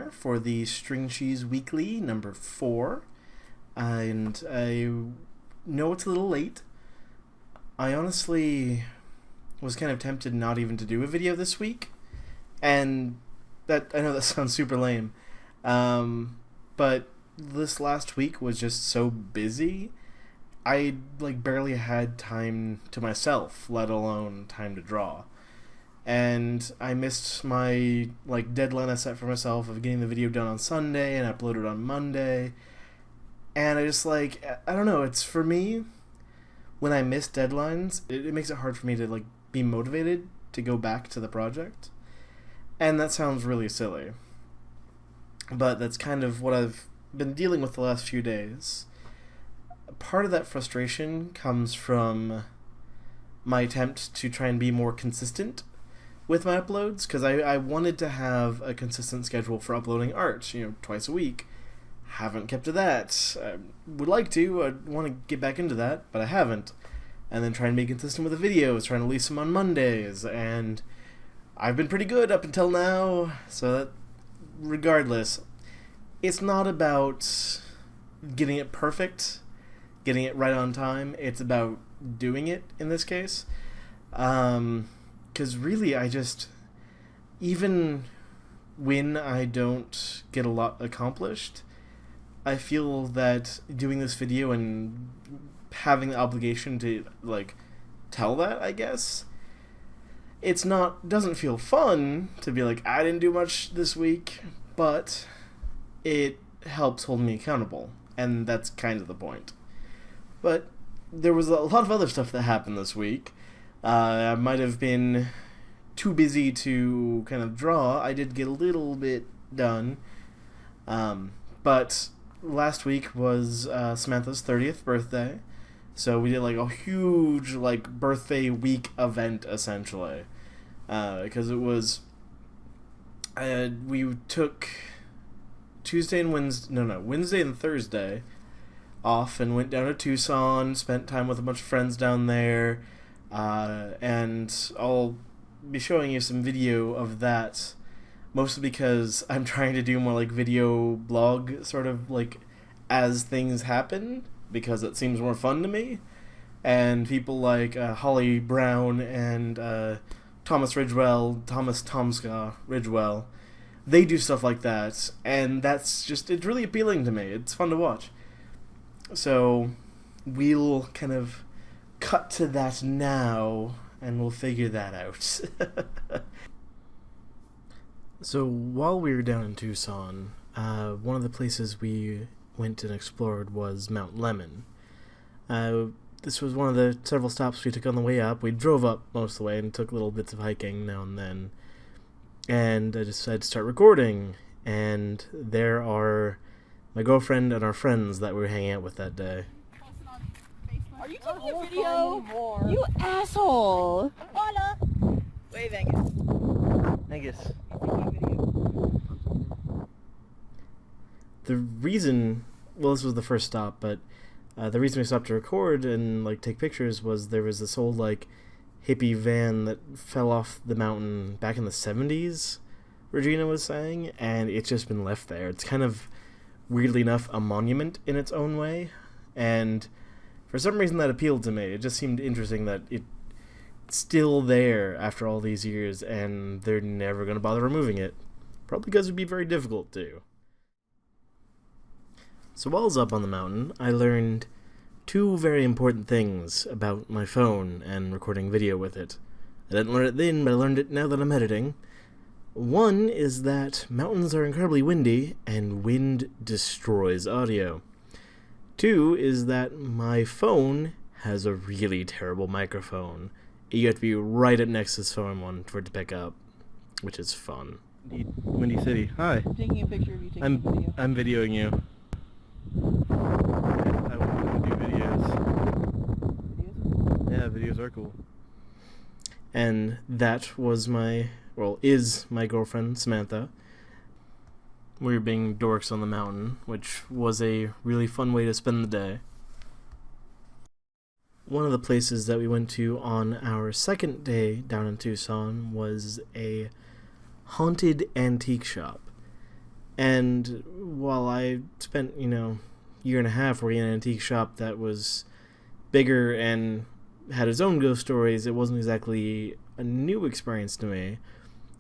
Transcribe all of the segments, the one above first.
here for the String Cheeze Weekly number 4, and I know it's a little late. I honestly was kind of tempted not even to do a video this week, and that I know that sounds super lame, but this last week was just so busy. I barely had time to myself, let alone time to draw. And I missed my deadline I set for myself of getting the video done on Sunday and uploaded on Monday. And I just I don't know, it's for me, when I miss deadlines, it makes it hard for me to be motivated to go back to the project. And that sounds really silly, but that's kind of what I've been dealing with the last few days. Part of that frustration comes from my attempt to try and be more consistent with my uploads, because I wanted to have a consistent schedule for uploading art, twice a week. Haven't kept to that. I would like to. I want to get back into that, but I haven't. And then try and be consistent with the videos, trying to release them on Mondays, and I've been pretty good up until now. So that, regardless, it's not about getting it perfect, getting it right on time. It's about doing it in this case. Because really, even when I don't get a lot accomplished, I feel that doing this video and having the obligation to, tell that, I guess, doesn't feel fun to be I didn't do much this week, but it helps hold me accountable, and that's kind of the point. But there was a lot of other stuff that happened this week. I might have been too busy to kind of draw. I did get a little bit done. But last week was Samantha's 30th birthday. So we did a huge birthday week event, essentially. Because it was... we took Wednesday and Thursday off and went down to Tucson, spent time with a bunch of friends down there. And I'll be showing you some video of that, mostly because I'm trying to do more video blog sort of as things happen, because it seems more fun to me. And people like Holly Brown and Thomas Tomska Ridgewell, they do stuff like that, and it's really appealing to me. It's fun to watch. So we'll kind of cut to that now, and we'll figure that out. So while we were down in Tucson, one of the places we went and explored was Mount Lemmon. This was one of the several stops we took on the way up. We drove up most of the way and took little bits of hiking now and then. And I decided to start recording, and there are my girlfriend and our friends that we were hanging out with that day. Are you taking a video? You asshole! Hola! Wave, Angus. Angus. You're taking a video. The reason, this was the first stop, but the reason we stopped to record and take pictures was there was this old hippie van that fell off the mountain back in the 70s, Regina was saying, and it's just been left there. It's kind of, weirdly enough, a monument in its own way, and for some reason that appealed to me. It just seemed interesting that it's still there after all these years, and they're never going to bother removing it. Probably because it would be very difficult to. So while I was up on the mountain, I learned two very important things about my phone and recording video with it. I didn't learn it then, but I learned it now that I'm editing. One is that mountains are incredibly windy, and wind destroys audio. Two is that my phone has a really terrible microphone. You have to be right up next to this phone one for it to pick up, which is fun. Windy City, hi. I'm taking a picture of you taking a video. I'm videoing you. I want to do videos. Videos? Yeah, videos are cool. And that was is my girlfriend, Samantha. We were being dorks on the mountain, which was a really fun way to spend the day. One of the places that we went to on our second day down in Tucson was a haunted antique shop. And while I spent, year and a half working in an antique shop that was bigger and had its own ghost stories, it wasn't exactly a new experience to me.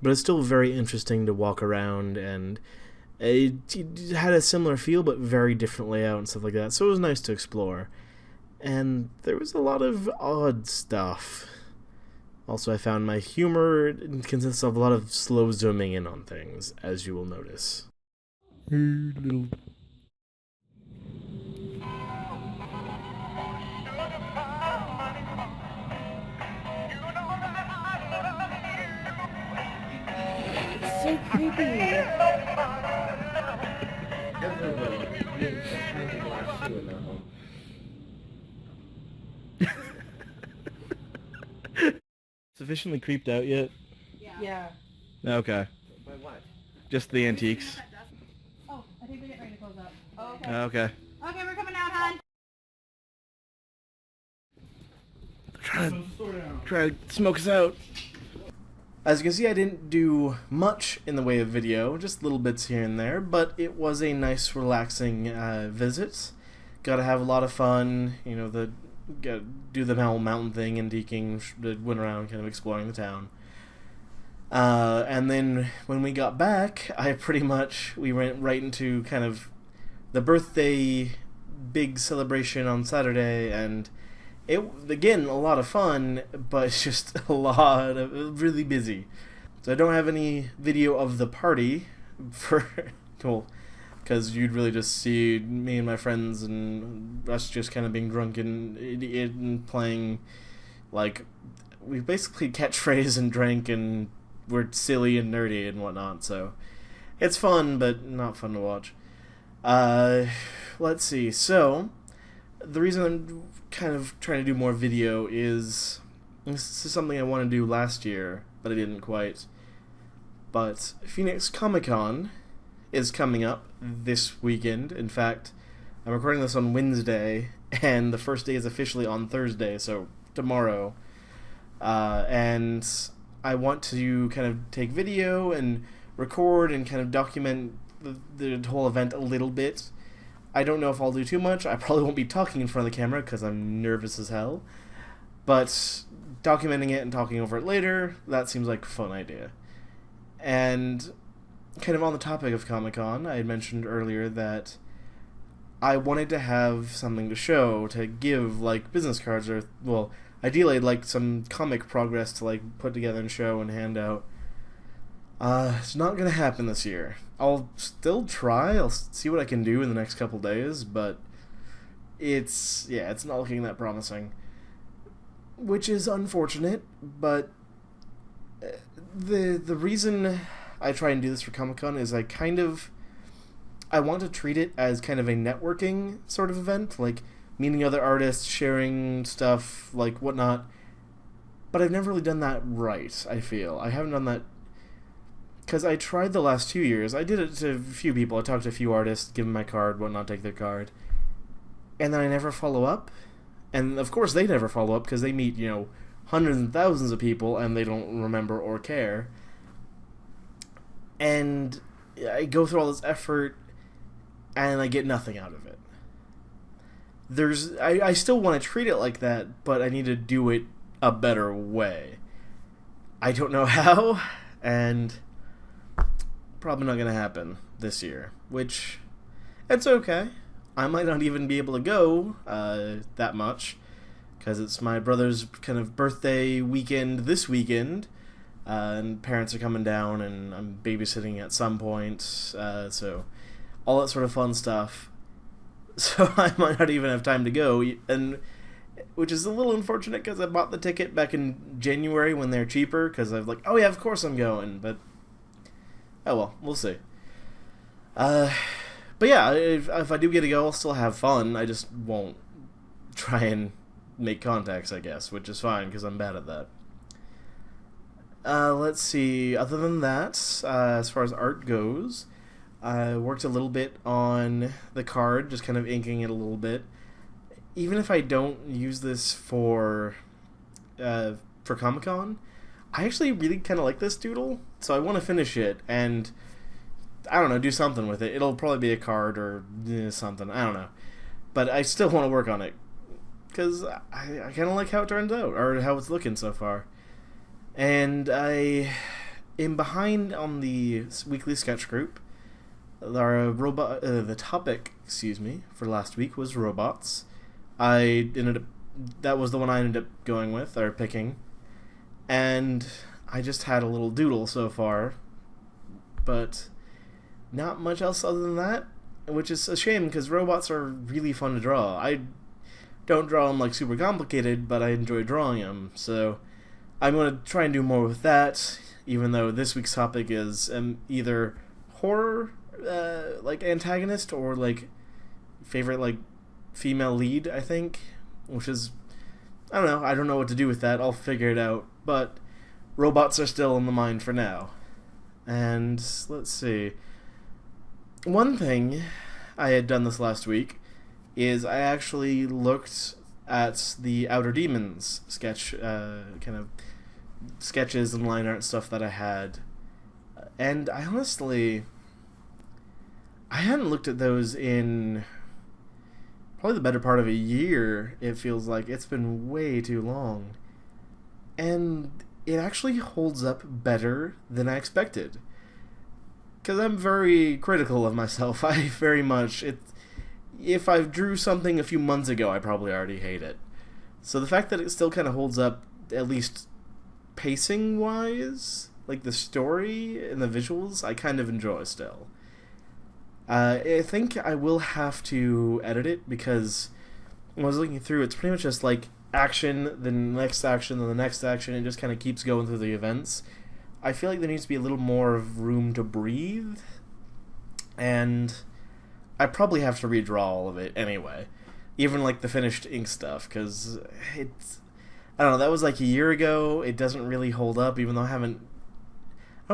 But it's still very interesting to walk around, and it had a similar feel but very different layout and stuff like that, so it was nice to explore. And there was a lot of odd stuff. Also, I found my humor consists of a lot of slow zooming in on things, as you will notice. Hey, little... It's so creepy. Sufficiently creeped out yet? Yeah. Okay. By what? Just the antiques. Oh, I think we're getting ready to close up. Oh, okay. Okay. Okay, we're coming out, hon. Try to smoke us out. As you can see, I didn't do much in the way of video, just little bits here and there, but it was a nice, relaxing visit. Got to have a lot of fun, do the whole mountain thing, antiquing, went around kind of exploring the town. And then when we got back, we went right into kind of the birthday big celebration on Saturday, and it, again, a lot of fun, but it's just really busy. So I don't have any video of the party because you'd really just see me and my friends and us just kind of being drunk and playing, like, we basically catchphrase and drank and we're silly and nerdy and whatnot, so it's fun, but not fun to watch. Let's see, so the reason I'm kind of trying to do more video is this is something I wanted to do last year, but I didn't quite. But Phoenix Comic Con is coming up this weekend. In fact, I'm recording this on Wednesday, and the first day is officially on Thursday, so tomorrow. And I want to kind of take video and record and kind of document the whole event a little bit. I don't know if I'll do too much. I probably won't be talking in front of the camera because I'm nervous as hell. But documenting it and talking over it later, that seems like a fun idea. And kind of on the topic of Comic-Con, I had mentioned earlier that I wanted to have something to show, to give, like, business cards, or, well, ideally I'd like some comic progress to, like, put together and show and hand out. It's not gonna happen this year. I'll still try, I'll see what I can do in the next couple days, but it's not looking that promising. Which is unfortunate, but the reason I try and do this for Comic-Con is I want to treat it as kind of a networking sort of event, like meeting other artists, sharing stuff, like whatnot. But I've never really done that right, I feel. I haven't done that because I tried the last 2 years. I did it to a few people. I talked to a few artists, give them my card, whatnot, take their card. And then I never follow up. And of course they never follow up because they meet, hundreds and thousands of people and they don't remember or care. And I go through all this effort and I get nothing out of it. I still want to treat it like that, but I need to do it a better way. I don't know how, and probably not going to happen this year, which, it's okay. I might not even be able to go that much, because it's my brother's kind of birthday weekend this weekend, and parents are coming down, and I'm babysitting at some point, so all that sort of fun stuff. So I might not even have time to go, and which is a little unfortunate because I bought the ticket back in January when they're cheaper, because I'm like, oh yeah, of course I'm going, but oh well, we'll see. But yeah, if I do get to go, I'll still have fun. I just won't try and make contacts, I guess, which is fine because I'm bad at that. Let's see. Other than that, as far as art goes, I worked a little bit on the card, just kind of inking it a little bit. Even if I don't use this for Comic-Con, I actually really kind of like this doodle, so I want to finish it, and I don't know, do something with it. It'll probably be a card or something. I don't know. But I still want to work on it. Because I kind of like how it turns out, or how it's looking so far. And I am behind on the weekly sketch group. The topic, for last week was robots. That was the one I ended up going with, or picking. And I just had a little doodle so far. But not much else other than that, which is a shame because robots are really fun to draw. I don't draw them like super complicated, but I enjoy drawing them. So I'm going to try and do more with that, even though this week's topic is either horror, like antagonist, or like favorite like female lead, I think, which is, I don't know what to do with that. I'll figure it out, but robots are still in the mind for now. And let's see. One thing I had done this last week is I actually looked at the Outer Demons sketch, kind of sketches and line art stuff that I had. And I hadn't looked at those in probably the better part of a year. It feels like it's been way too long. And it actually holds up better than I expected. Because I'm very critical of myself. If I drew something a few months ago, I probably already hate it. So the fact that it still kind of holds up, at least pacing-wise, like the story and the visuals, I kind of enjoy still. I think I will have to edit it because when I was looking through, it's pretty much just like action, then the next action, then the next action. It just kind of keeps going through the events. I feel like there needs to be a little more of room to breathe, and I probably have to redraw all of it anyway, even like the finished ink stuff, because I don't know, that was like a year ago. It doesn't really hold up, even though I don't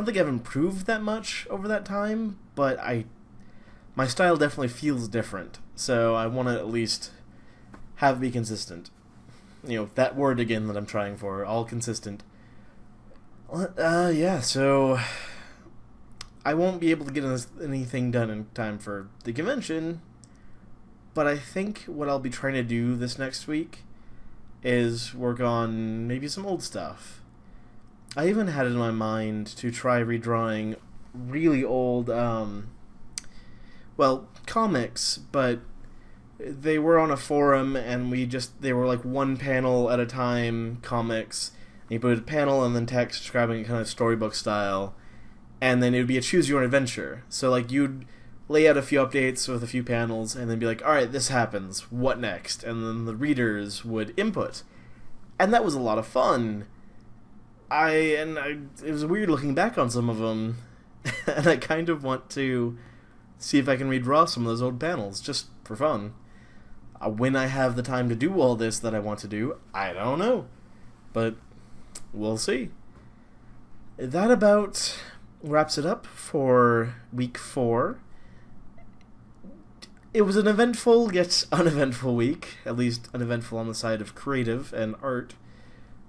think I've improved that much over that time, but my style definitely feels different, so I want to at least have it be consistent. That word again that I'm trying for, all consistent. Yeah, so I won't be able to get anything done in time for the convention, but I think what I'll be trying to do this next week is work on maybe some old stuff. I even had it in my mind to try redrawing really old, comics, but they were on a forum, and they were like one panel at a time comics. You put a panel and then text describing it kind of storybook style, and then it would be a choose your own adventure. So like you'd lay out a few updates with a few panels, and then be like, all right, this happens, what next? And then the readers would input, and that was a lot of fun. It was weird looking back on some of them, and I kind of want to see if I can redraw some of those old panels just for fun. When I have the time to do all this that I want to do, I don't know, but we'll see. That about wraps it up for week 4. It was an eventful yet uneventful week, at least uneventful on the side of creative and art.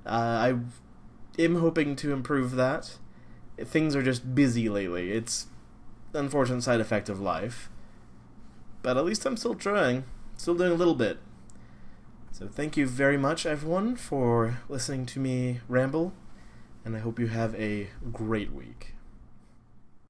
I am hoping to improve that. Things are just busy lately. It's an unfortunate side effect of life. But at least I'm still trying. Still doing a little bit. So thank you very much, everyone, for listening to me ramble, and I hope you have a great week.